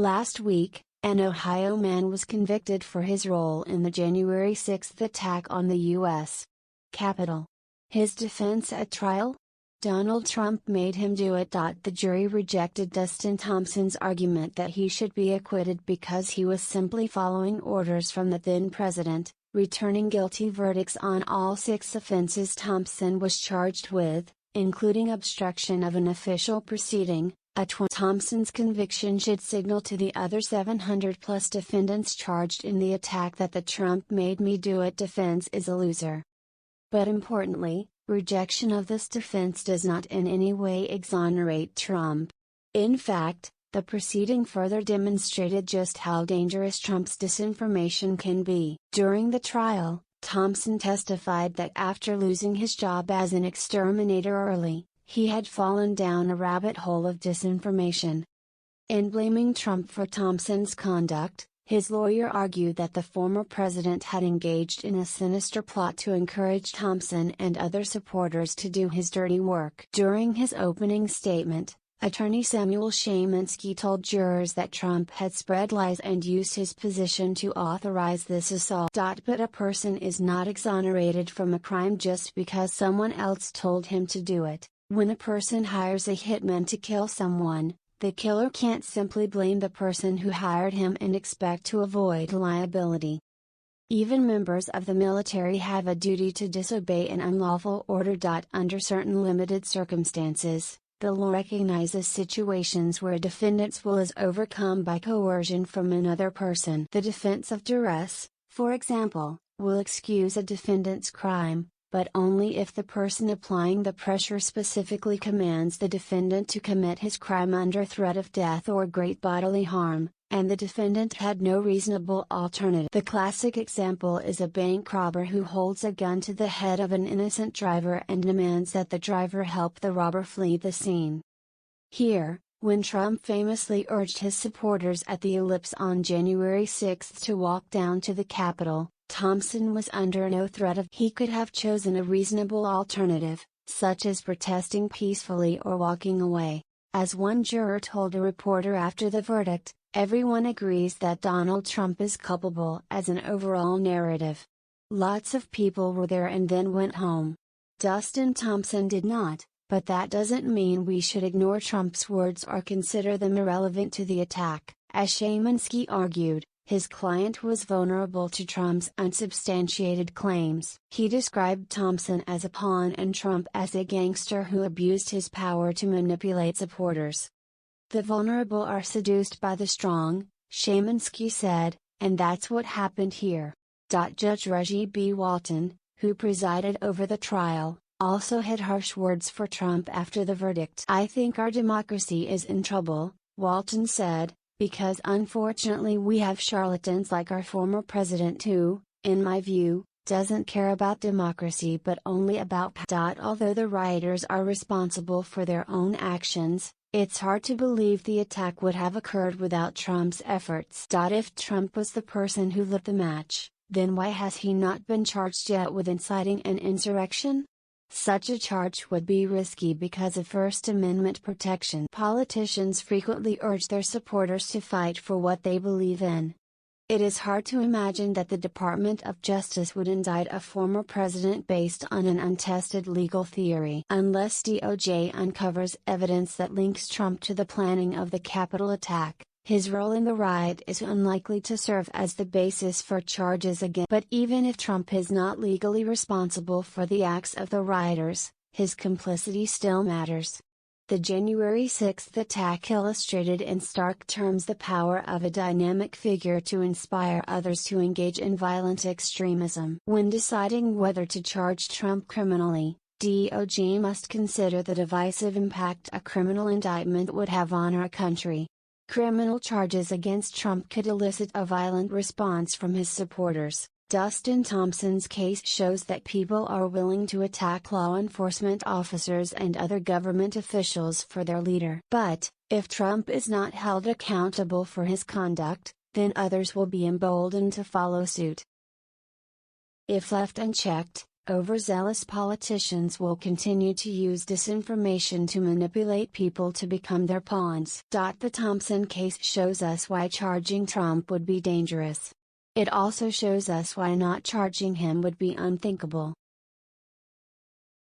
Last week, an Ohio man was convicted for his role in the January 6th attack on the U.S. Capitol. His defense at trial? Donald Trump made him do it. The jury rejected Dustin Thompson's argument that he should be acquitted because he was simply following orders from the then president, returning guilty verdicts on all 6 offenses Thompson was charged with, including obstruction of an official proceeding. Thompson's conviction should signal to the other 700-plus defendants charged in the attack that the "Trump made me do it" defense is a loser. But importantly, rejection of this defense does not in any way exonerate Trump. In fact, the proceeding further demonstrated just how dangerous Trump's disinformation can be. During the trial, Thompson testified that after losing his job as an exterminator early, he had fallen down a rabbit hole of disinformation. In blaming Trump for Thompson's conduct, his lawyer argued that the former president had engaged in a sinister plot to encourage Thompson and other supporters to do his dirty work. During his opening statement, attorney Samuel Szymanski told jurors that Trump had spread lies and used his position to authorize this assault. But a person is not exonerated from a crime just because someone else told him to do it. When a person hires a hitman to kill someone, the killer can't simply blame the person who hired him and expect to avoid liability. Even members of the military have a duty to disobey an unlawful order. Under certain limited circumstances, the law recognizes situations where a defendant's will is overcome by coercion from another person. The defense of duress, for example, will excuse a defendant's crime, but only if the person applying the pressure specifically commands the defendant to commit his crime under threat of death or great bodily harm, and the defendant had no reasonable alternative. The classic example is a bank robber who holds a gun to the head of an innocent driver and demands that the driver help the robber flee the scene. Here, when Trump famously urged his supporters at the ellipse on January 6 to walk down to the Capitol, Thompson was under no threat of. He could have chosen a reasonable alternative, such as protesting peacefully or walking away. As one juror told a reporter after the verdict, everyone agrees that Donald Trump is culpable as an overall narrative. Lots of people were there and then went home. Dustin Thompson did not, but that doesn't mean we should ignore Trump's words or consider them irrelevant to the attack. As Szymanski argued, his client was vulnerable to Trump's unsubstantiated claims. He described Thompson as a pawn and Trump as a gangster who abused his power to manipulate supporters. The vulnerable are seduced by the strong, Szymanski said, and that's what happened here. Judge Reggie B. Walton, who presided over the trial, also had harsh words for Trump after the verdict. "I think our democracy is in trouble," Walton said, "because unfortunately we have charlatans like our former president who, in my view, doesn't care about democracy but only about power." Although the rioters are responsible for their own actions, it's hard to believe the attack would have occurred without Trump's efforts. If Trump was the person who lit the match, then why has he not been charged yet with inciting an insurrection? Such a charge would be risky because of First Amendment protection. Politicians frequently urge their supporters to fight for what they believe in. It is hard to imagine that the Department of Justice would indict a former president based on an untested legal theory. Unless DOJ uncovers evidence that links Trump to the planning of the Capitol attack, his role in the riot is unlikely to serve as the basis for charges against. But even if Trump is not legally responsible for the acts of the rioters, his complicity still matters. The January 6 attack illustrated in stark terms the power of a dynamic figure to inspire others to engage in violent extremism. When deciding whether to charge Trump criminally, DOJ must consider the divisive impact a criminal indictment would have on our country. Criminal charges against Trump could elicit a violent response from his supporters. Dustin Thompson's case shows that people are willing to attack law enforcement officers and other government officials for their leader. But, if Trump is not held accountable for his conduct, then others will be emboldened to follow suit. If left unchecked, Overzealous politicians will continue to use disinformation to manipulate people to become their pawns. The Thompson case shows us why charging Trump would be dangerous. It also shows us why not charging him would be unthinkable.